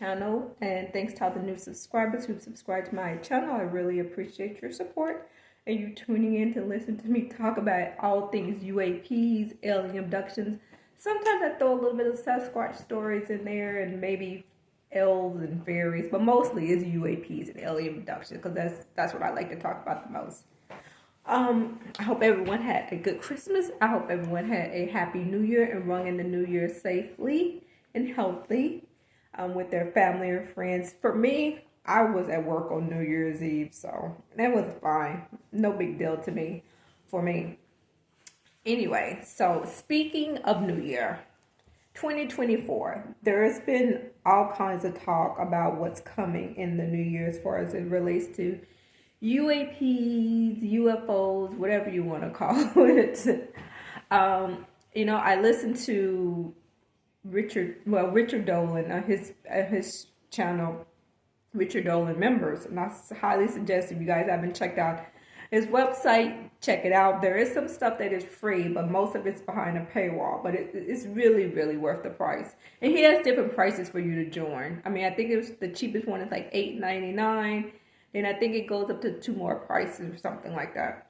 Channel, and thanks to all the new subscribers who've subscribed to my channel. I really appreciate your support and you tuning in to listen to me talk about all things UAPs, alien abductions. Sometimes I throw a little bit of Sasquatch stories in there and maybe elves and fairies, but mostly is UAPs and alien abductions because that's what I like to talk about the most. I hope everyone had a good Christmas. I hope everyone had a happy New Year and rung in the New Year safely and healthy with their family and friends. For me, I was at work on New Year's Eve, so that was fine. No big deal to me, for me. Anyway, so speaking of New Year, 2024, there has been all kinds of talk about what's coming in the new year as far as it relates to UAPs, UFOs, whatever you want to call it. I listened to Richard Dolan on his channel, Richard Dolan Members, and I highly suggest if you guys haven't checked out his website, check it out. There is some stuff that is free, but most of it's behind a paywall. But it's really, really worth the price. And he has different prices for you to join. I mean, I think it was the cheapest one is like $8.99, and I think it goes up to two more prices or something like that.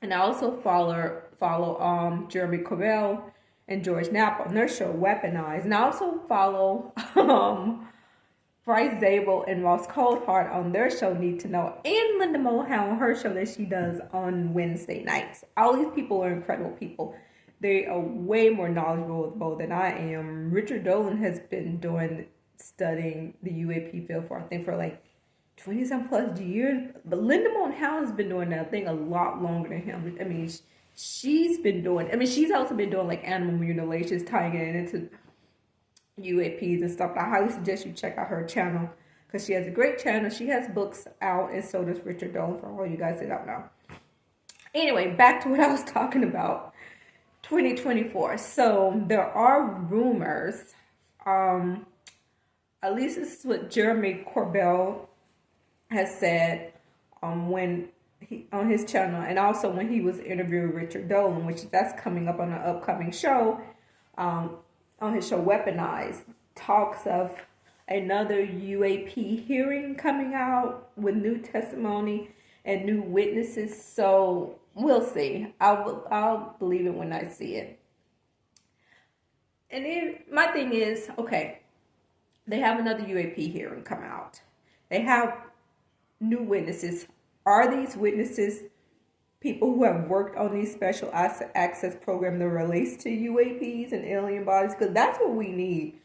And I also follow Jeremy Corbell and George Knapp on their show Weaponized, and I also follow Bryce Zabel and Ross Coldhart on their show Need to Know, and Linda Mohound on her show that she does on Wednesday nights. All these people are incredible people. They are way more knowledgeable than I am. Richard Dolan has been studying the UAP field for, I think, for like 20 some plus years. But Linda Mohound has been doing that thing a lot longer than him. I mean, she's also been doing like animal mutilations, tying it into UAPs and stuff. I highly suggest you check out her channel because she has a great channel. She has books out, and so does Richard Dolan, for all you guys that don't know. Anyway, back to what I was talking about. 2024. So there are rumors, at least this is what Jeremy Corbell has said when he on his channel, and also when he was interviewing Richard Dolan, which that's coming up on an upcoming show. On his show Weaponized, talks of another UAP hearing coming out with new testimony and new witnesses. So we'll see. I'll believe it when I see it. And my thing is, okay, they have another UAP hearing come out. They have new witnesses. Are these witnesses people who have worked on these special access programs that relates to UAPs and alien bodies? Because that's what we need.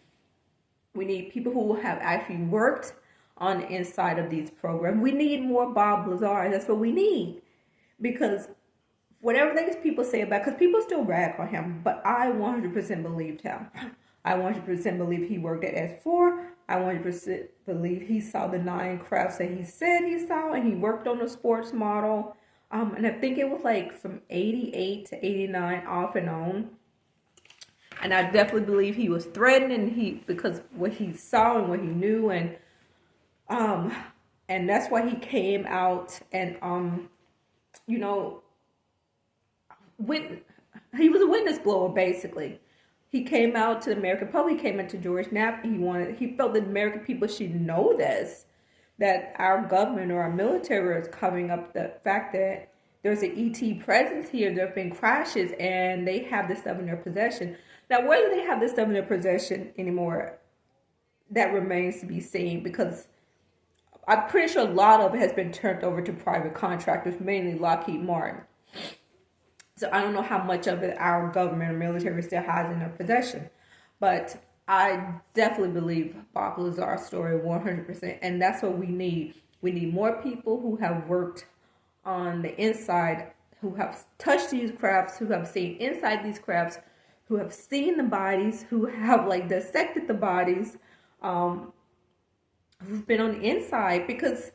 We need people who have actually worked on the inside of these programs. We need more Bob Lazar. That's what we need. Because whatever things people say about, because people still rag on him, but I 100% believed him. I 100% believe he worked at S4. I 100% believe he saw the 9 crafts that he said he saw, and he worked on the sports model. And I think it was like from 88 to 89 off and on. And I definitely believe he was threatened, because what he saw and what he knew, and that's why he came out and he was a witness blower basically. He came out to the American public, came into George Knapp. He felt that the American people should know this, that our government or our military is covering up the fact that there's an ET presence here. There have been crashes, and they have this stuff in their possession. Now, whether they have this stuff in their possession anymore, that remains to be seen, because I'm pretty sure a lot of it has been turned over to private contractors, mainly Lockheed Martin. So I don't know how much of it our government or military still has in their possession. But I definitely believe Bob Lazar's story 100%. And that's what we need. We need more people who have worked on the inside, who have touched these crafts, who have seen inside these crafts, who have seen the bodies, who have like dissected the bodies, who've been on the inside. Because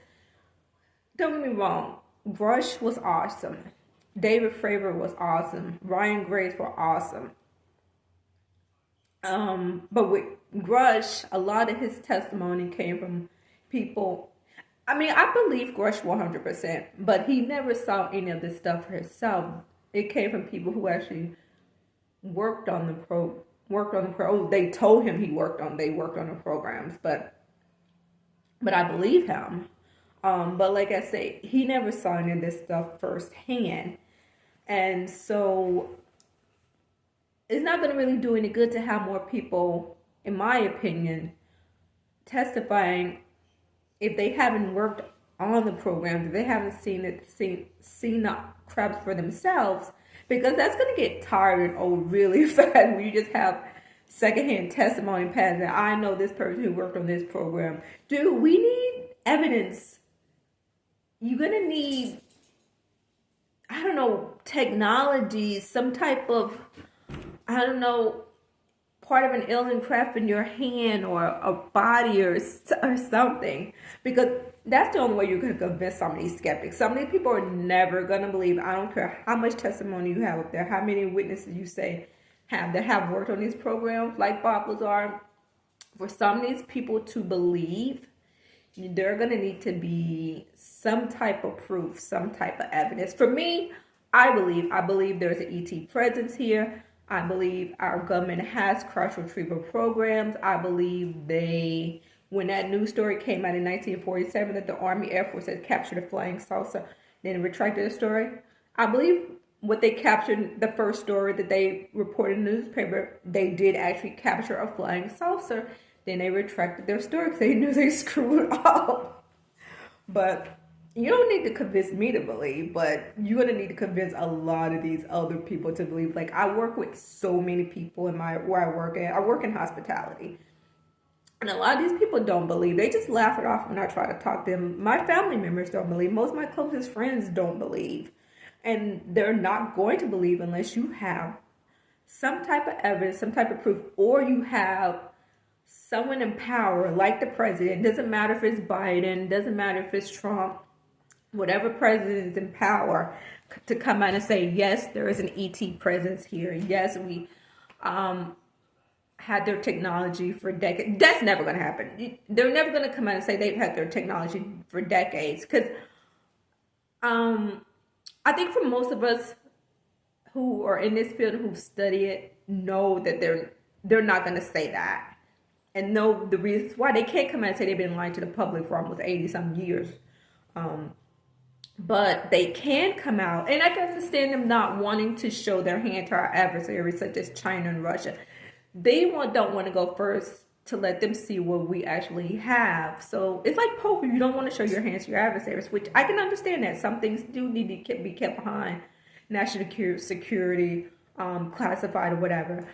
don't get me wrong, Grush was awesome. David Fravor was awesome. Ryan Graves were awesome. But with Grush, a lot of his testimony came from people. I mean, I believe Grush 100%, but he never saw any of this stuff for himself. It came from people who actually worked on the pro. They told him they worked on the programs, but but I believe him. But like I say, he never saw any of this stuff firsthand. And so it's not going to really do any good to have more people, in my opinion, testifying if they haven't worked on the program, if they haven't seen the crabs for themselves, because that's going to get tired and old really fast when you just have secondhand testimony patterns. And I know this person who worked on this program. Dude, we need evidence. You're going to need, I don't know, technology, some type of, I don't know, part of an alien craft in your hand or a body or something, because that's the only way you can convince some of these skeptics. Some of these people are never going to believe. I don't care how much testimony you have up there, how many witnesses you say have that have worked on these programs, like Bob Lazar. For some of these people to believe, there going to need to be some type of proof, some type of evidence. For me, I believe there's an ET presence here. I believe our government has crash retrieval programs. I believe when that news story came out in 1947 that the Army Air Force had captured a flying saucer, then retracted the story. I believe what they captured, the first story that they reported in the newspaper, they did actually capture a flying saucer. Then they retracted their story because they knew they screwed up. But you don't need to convince me to believe, but you're going to need to convince a lot of these other people to believe. Like, I work with so many people where I work at. I work in hospitality. And a lot of these people don't believe. They just laugh it off when I try to talk to them. My family members don't believe. Most of my closest friends don't believe. And they're not going to believe unless you have some type of evidence, some type of proof, or you have someone in power, like the president. Doesn't matter if it's Biden, doesn't matter if it's Trump, whatever president is in power, to come out and say, yes, there is an ET presence here. Yes, we had their technology for decades. That's never going to happen. They're never going to come out and say they've had their technology for decades. Because I think for most of us who are in this field, who study it, know that they're not going to say that. And know the reasons why. They can't come out and say they've been lying to the public for almost 80-some years. But they can come out, and I can understand them not wanting to show their hand to our adversaries, such as China and Russia. They don't want to go first to let them see what we actually have. So it's like poker. You don't want to show your hands to your adversaries, which I can understand that. Some things do need to be kept behind national security, classified or whatever.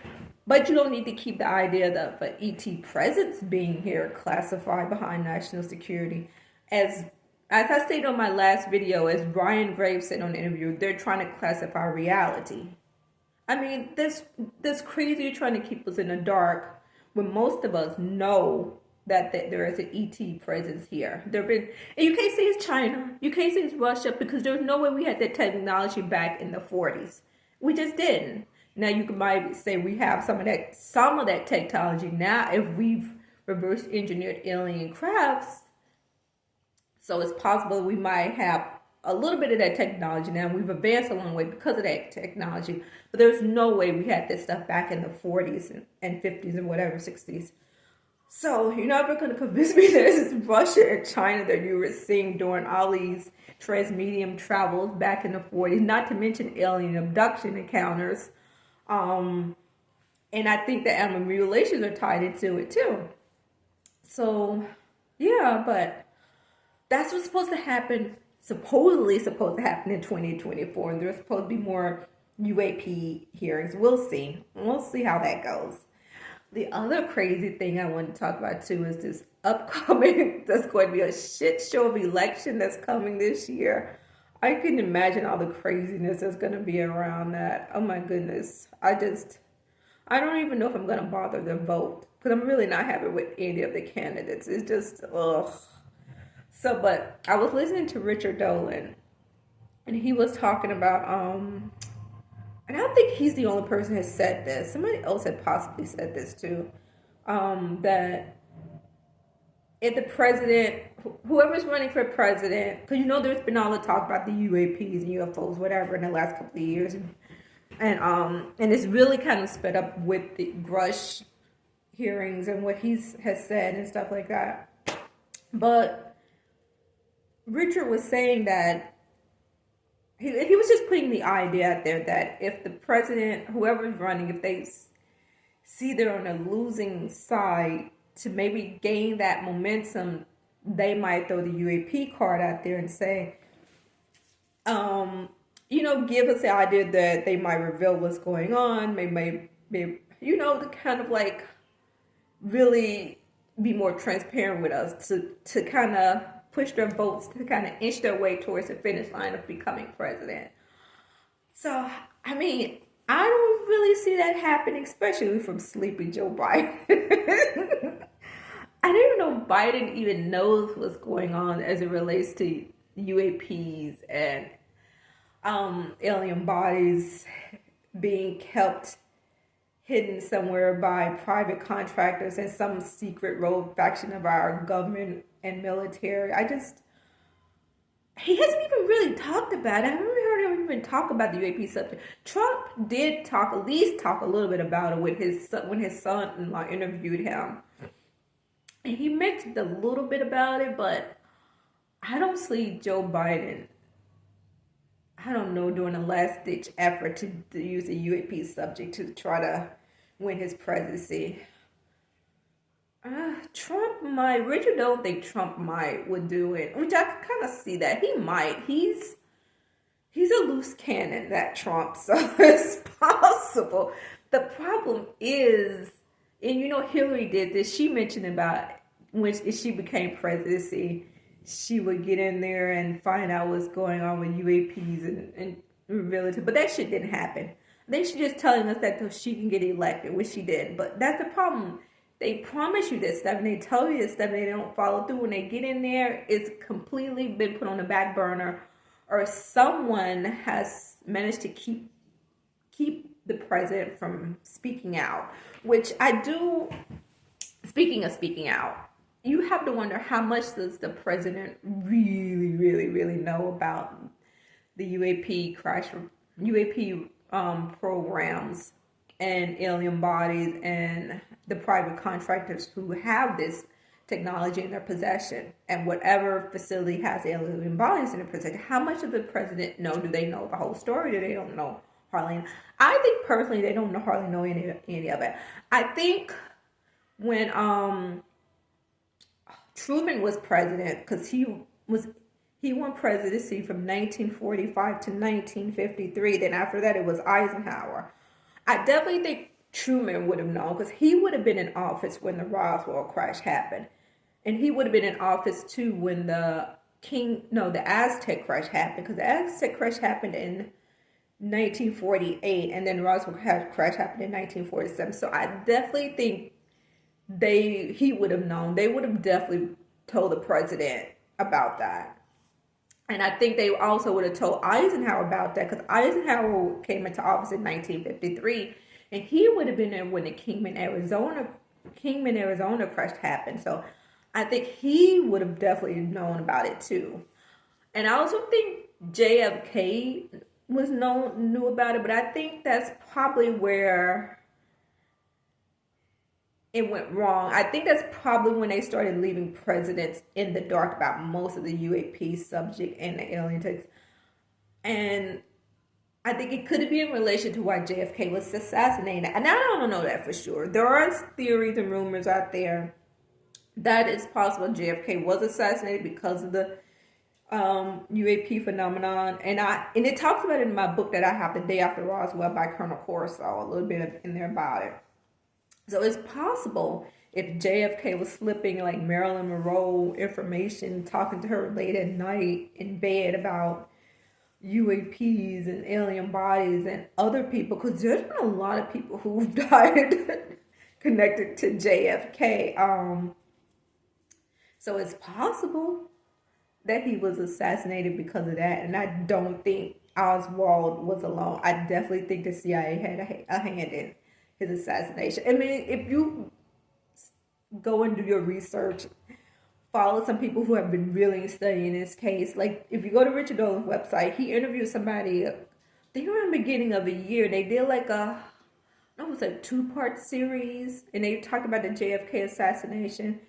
But you don't need to keep the idea of an ET presence being here classified behind national security. As I stated on my last video, as Brian Graves said on the interview, they're trying to classify reality. I mean, this crazy trying to keep us in the dark when most of us know that there is an ET presence here. And you can't say it's China, you can't say it's Russia, because there's no way we had that technology back in the 40s. We just didn't. Now you might say we have some of that technology now if we've reverse engineered alien crafts. So it's possible we might have a little bit of that technology now. We've advanced a long way because of that technology. But there's no way we had this stuff back in the 40s and 50s and whatever, 60s. So you're never going to convince me that it's Russia and China that you were seeing during all these transmedium travels back in the 40s, not to mention alien abduction encounters. And I think the animal mutilations are tied into it too. So, yeah, but that's what's supposed to happen, supposedly supposed to happen in 2024. And there's supposed to be more UAP hearings. We'll see. We'll see how that goes. The other crazy thing I want to talk about too is this upcoming, there's going to be a shit show of election that's coming this year. I can imagine all the craziness that's going to be around that. Oh my goodness. I don't even know if I'm going to bother to vote, because I'm really not happy with any of the candidates. It's just, ugh. So, but I was listening to Richard Dolan, and he was talking about, and I don't think he's the only person who has said this. Somebody else had possibly said this too, that if the president, whoever's running for president, because you know there's been all the talk about the UAPs and UFOs, whatever, in the last couple of years, and it's really kind of sped up with the Grush hearings and what he has said and stuff like that. But Richard was saying that he was just putting the idea out there that if the president, whoever's running, if they see they're on a losing side, to maybe gain that momentum, they might throw the UAP card out there and say, give us the idea that they might reveal what's going on, maybe, to kind of like really be more transparent with us, to kind of push their votes, to kind of inch their way towards the finish line of becoming president. So, I mean, I don't really see that happening, especially from sleepy Joe Biden. I didn't know Biden even knows what's going on as it relates to UAPs and alien bodies being kept hidden somewhere by private contractors and some secret rogue faction of our government and military. He hasn't even really talked about it. I haven't heard him even talk about the UAP subject. Trump did at least talk a little bit about it with his son, when his son-in-law interviewed him. And he mentioned a little bit about it, but I don't see Joe Biden, doing a last-ditch effort to use the UAP subject to try to win his presidency. Trump might. Richard don't think Trump would do it, which I kind of see that he might. He's a loose cannon, that Trump, so it's possible. The problem is, and Hillary did this. She mentioned about when she became presidency, she would get in there and find out what's going on with UAPs and reveal it. But that shit didn't happen. They should just telling us that she can get elected, which she did. But that's the problem. They promise you this stuff and they tell you this stuff and they don't follow through. When they get in there, it's completely been put on the back burner, or someone has managed to keep the president from speaking out, which I do. Speaking of speaking out, you have to wonder how much does the president really, really, really know about the UAP programs and alien bodies and the private contractors who have this technology in their possession, and whatever facility has alien bodies in their possession. How much of the president know? Do they know the whole story? Do they don't know hardly? I think personally they don't hardly know any of it. I think when Truman was president, because he won presidency from 1945 to 1953. Then after that, it was Eisenhower. I definitely think Truman would have known, because he would have been in office when the Roswell crash happened, and he would have been in office too when the Aztec crash happened, because the Aztec crash happened in 1948, and then the Roswell crash happened in 1947. So I definitely think he would have known. They would have definitely told the president about that. And I think they also would have told Eisenhower about that, because Eisenhower came into office in 1953, and he would have been there when the Kingman, Arizona crash happened. So I think he would have definitely known about it too. And I also think JFK knew about it, but I think that's probably where it went wrong. I think that's probably when they started leaving presidents in the dark about most of the UAP subject and the alien text. And I think it could be in relation to why JFK was assassinated. And I don't know that for sure. There are theories and rumors out there that it's possible JFK was assassinated because of the UAP phenomenon. And it talks about it in my book that I have, The Day After Roswell by Colonel Corso, a little bit in there about it. So it's possible if JFK was slipping like Marilyn Monroe information, talking to her late at night in bed about UAPs and alien bodies and other people, because there's been a lot of people who've died connected to JFK. So it's possible that he was assassinated because of that. And I don't think Oswald was alone. I definitely think the CIA had a hand in his assassination. I mean, if you go and do your research, follow some people who have been really studying this case. Like, if you go to Richard Dolan's website, he interviewed somebody, I think around the beginning of the year. They did like a 2-part series, and they talked about the JFK assassination.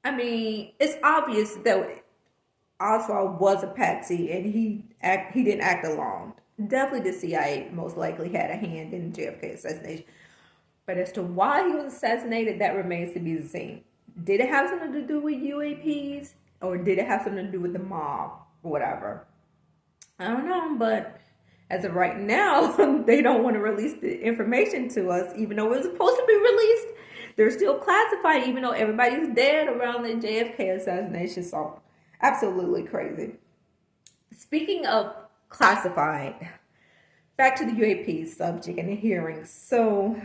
I mean, it's obvious that Oswald was a patsy, and he didn't act alone. Definitely, the CIA most likely had a hand in JFK assassination. But as to why he was assassinated, that remains to be seen. Did it have something to do with UAPs, or did it have something to do with the mob, or whatever? I don't know, but as of right now, they don't want to release the information to us, even though it was supposed to be released. They're still classified, even though everybody's dead around the JFK assassination. So, absolutely crazy. Speaking of classified, back to the UAP subject and the hearings. So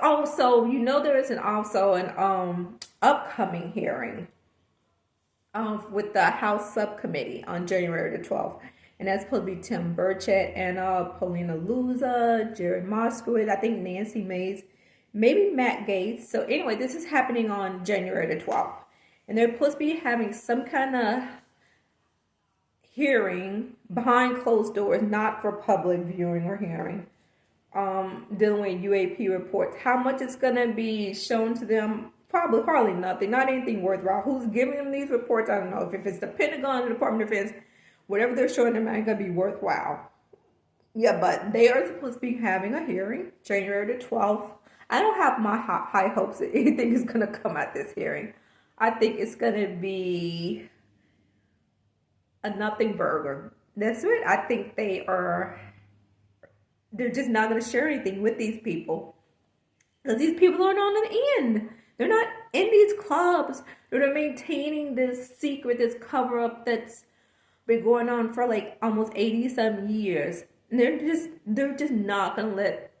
also, there is also an upcoming hearing with the House Subcommittee on January the 12th. And that's supposed to be Tim Burchett and Paulina Luza, Jerry Moskowitz, I think Nancy Mays, maybe Matt Gaetz. So anyway, this is happening on January the 12th. And they're supposed to be having some kind of hearing behind closed doors, not for public viewing or hearing, dealing with UAP reports. How much it's going to be shown to them? Probably nothing, not anything worthwhile. Who's giving them these reports? I don't know. If it's the Pentagon, the Department of Defense, whatever they're showing them ain't going to be worthwhile. Yeah, but they are supposed to be having a hearing January the 12th. I don't have my high hopes that anything is going to come at this hearing. I think it's going to be a nothing burger. That's it. I think they're just not going to share anything with these people, because these people aren't on an end. They're not in these clubs. They're maintaining this secret, this cover up that's been going on for like almost 80 some years. And they're just not going to let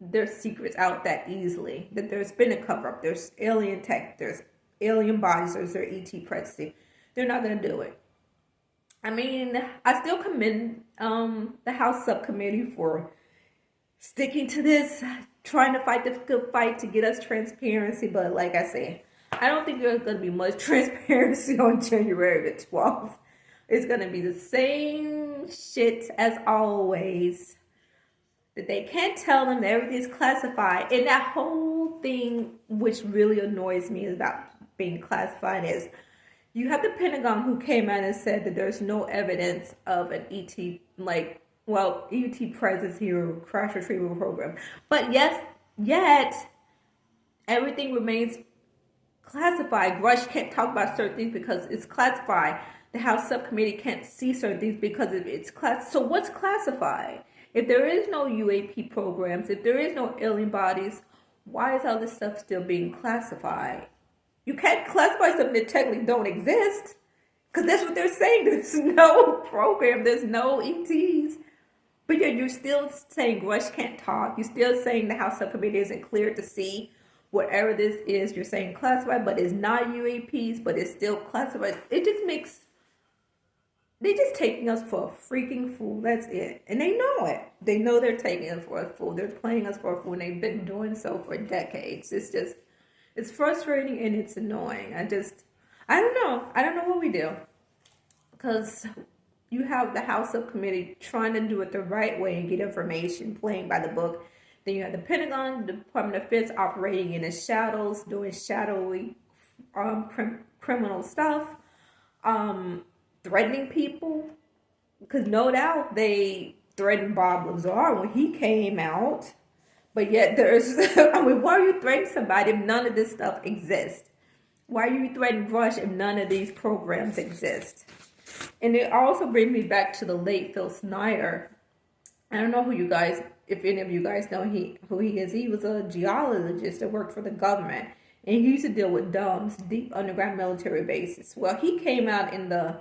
their secrets out that easily. That there's been a cover up. There's alien tech. There's alien bodies. There's their ET pregnancy. They're not going to do it. I mean, I still commend the House Subcommittee for sticking to this, trying to fight this good fight to get us transparency. But like I said, I don't think there's going to be much transparency on January the 12th. It's going to be the same shit as always. That they can't tell them that everything's classified. And that whole thing, which really annoys me about being classified, is you have the Pentagon who came out and said that there's no evidence of an ET, ET presence here, crash retrieval program. But yet, everything remains classified. Rush can't talk about certain things because it's classified. The House Subcommittee can't see certain things because it's classified. So what's classified? If there is no UAP programs, if there is no alien bodies, why is all this stuff still being classified? You can't classify something that technically don't exist, because that's what they're saying. There's no program. There's no ETs. But yet you're still saying Rush can't talk. You're still saying the House Subcommittee isn't cleared to see whatever this is. You're saying classified, but it's not UAPs, but it's still classified. It just makes... They're just taking us for a freaking fool. That's it. And they know it. They know they're taking us for a fool. They're playing us for a fool, and they've been doing so for decades. It's frustrating and it's annoying. I don't know. I don't know what we do. Because you have the House Subcommittee trying to do it the right way and get information, playing by the book. Then you have the Pentagon, the Department of Defense operating in the shadows, doing shadowy criminal stuff, threatening people. Because no doubt they threatened Bob Lazar when he came out. But yet why are you threatening somebody if none of this stuff exists? Why are you threatening Rush if none of these programs exist? And it also brings me back to the late Phil Snyder. I don't know if any of you guys know who he is. He was a geologist that worked for the government. And he used to deal with DUMBs, deep underground military bases. Well, he came out in the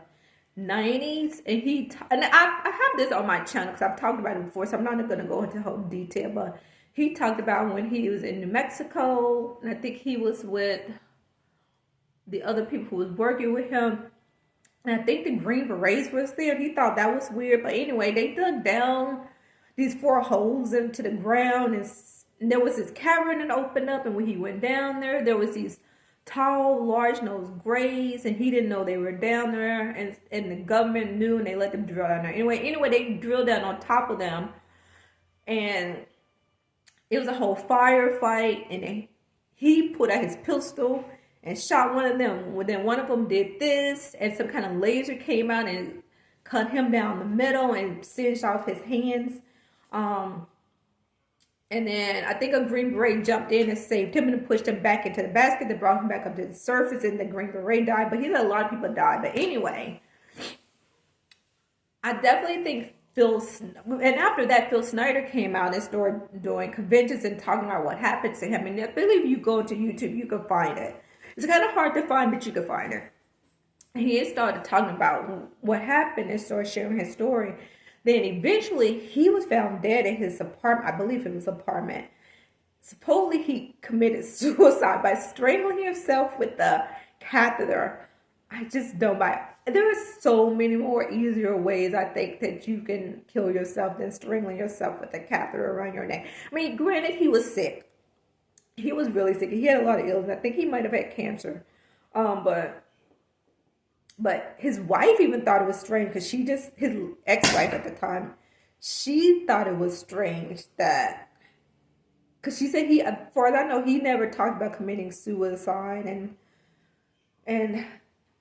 90s, and I have this on my channel because I've talked about it before, so I'm not going to go into whole detail, but he talked about when he was in New Mexico, and I think he was with the other people who was working with him, and I think the Green Berets was there. He thought that was weird, but anyway, they dug down these 4 holes into the ground, and there was this cavern that opened up, and when he went down there was these tall, large-nosed grays, and he didn't know they were down there, and the government knew, and they let them drill down there. Anyway, they drilled down on top of them, and it was a whole firefight, and he put out his pistol, and shot one of them. Well, then one of them did this, and some kind of laser came out and cut him down the middle and singed off his hands. Um, and then I think a Green Beret jumped in and saved him and pushed him back into the basket that brought him back up to the surface, and the Green Beret died. But he let a lot of people die. But anyway, I definitely think and after that, Phil Snyder came out and started doing conventions and talking about what happened to him. And I believe you go to YouTube, you can find it. It's kind of hard to find, but you can find it. He started talking about what happened and started sharing his story. Then eventually, he was found dead in his apartment. I believe it was apartment. Supposedly, he committed suicide by strangling himself with the catheter. I just don't buy it. There are so many more easier ways, I think, that you can kill yourself than strangling yourself with a catheter around your neck. I mean, granted, he was sick. He was really sick. He had a lot of illness. I think he might have had cancer. But his wife even thought it was strange because his ex-wife at the time, she thought it was strange that, because she said as far as I know, he never talked about committing suicide, and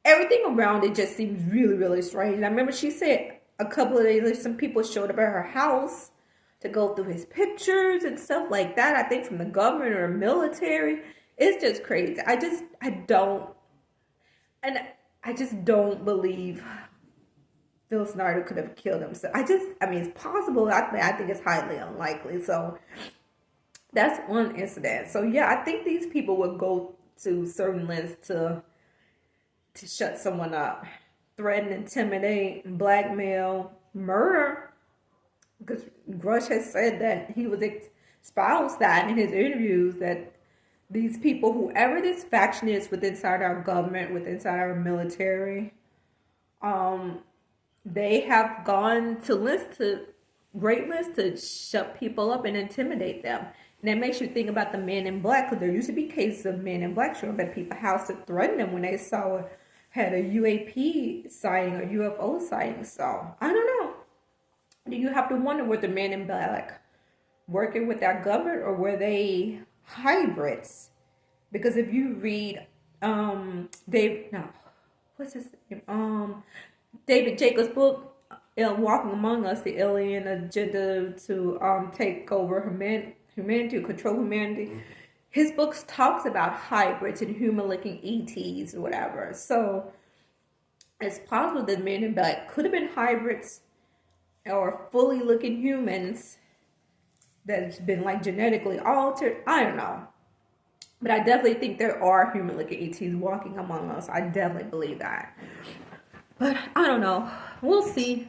everything around it just seems really, really strange. And I remember she said a couple of days later, some people showed up at her house to go through his pictures and stuff like that. I think from the government or military. It's just crazy. I just don't believe Phil Snyder could have killed himself. I mean, it's possible. I think it's highly unlikely. So that's one incident. So yeah, I think these people would go to certain lengths to shut someone up, threaten, intimidate, blackmail, murder. Because Grush has said that he was espoused that in his interviews, that these people, whoever this faction is within our government, within our military, they have gone to great lengths to shut people up and intimidate them. And that makes you think about the Men in Black, because there used to be cases of Men in Black showing up at people's house to threaten them when they had a UAP sighting or UFO sighting. So I don't know. Do you have to wonder, were the Men in Black working with our government, or were they hybrids? Because if you read David Jacobs' book, Walking Among Us, the Alien Agenda to take over humanity, to control humanity, his books talks about hybrids and human-looking ETs or whatever. So it's possible that Men in Black could have been hybrids or fully looking humans that's been like genetically altered. I don't know. But I definitely think there are human looking ETs walking among us. I definitely believe that. But I don't know. We'll see.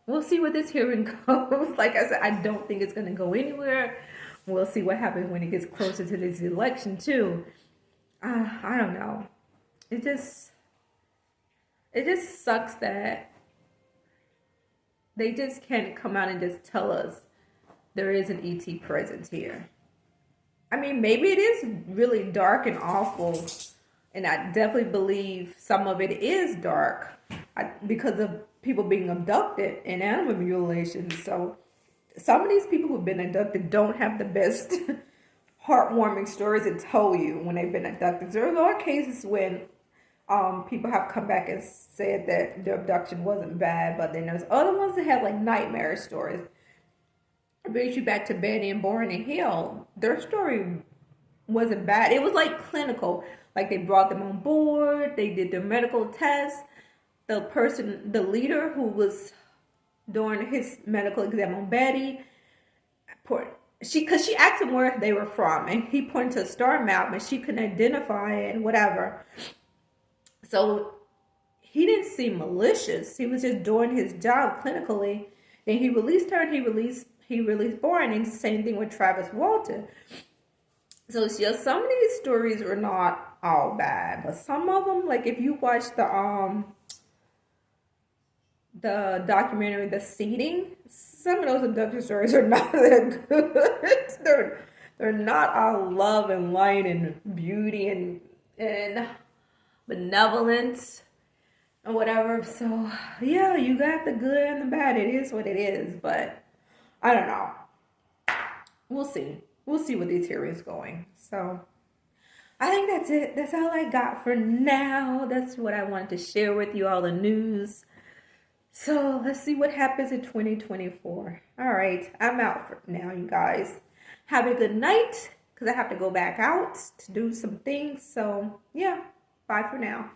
We'll see where this hearing goes. Like I said, I don't think it's going to go anywhere. We'll see what happens when it gets closer to this election too. I don't know. It just sucks that they just can't come out and just tell us there is an ET presence here. I mean, maybe it is really dark and awful, and I definitely believe some of it is dark because of people being abducted and animal mutilation. So some of these people who've been abducted don't have the best heartwarming stories to tell you when they've been abducted. There are cases when people have come back and said that their abduction wasn't bad, but then there's other ones that have like nightmare stories. It brings you back to Betty and Born in Hell. Their story wasn't bad. It was like clinical. Like they brought them on board. They did their medical tests. The leader who was doing his medical exam on Betty, because she asked him where they were from, and he pointed to a star map, and she couldn't identify it and whatever. So he didn't seem malicious. He was just doing his job clinically. Then he released her, and he released Bourne, and the same thing with Travis Walton. So yeah, some of these stories are not all bad, but some of them, like if you watch the documentary The Seeding, some of those abduction stories are not that good. They're not all love and light and beauty and benevolence and whatever. So yeah, you got the good and the bad. It is what it is, but I don't know. We'll see. We'll see where these hearings going. So I think that's it. That's all I got for now. That's what I wanted to share with you, all the news. So let's see what happens in 2024. All right, I'm out for now, you guys. Have a good night because I have to go back out to do some things. So, yeah, bye for now.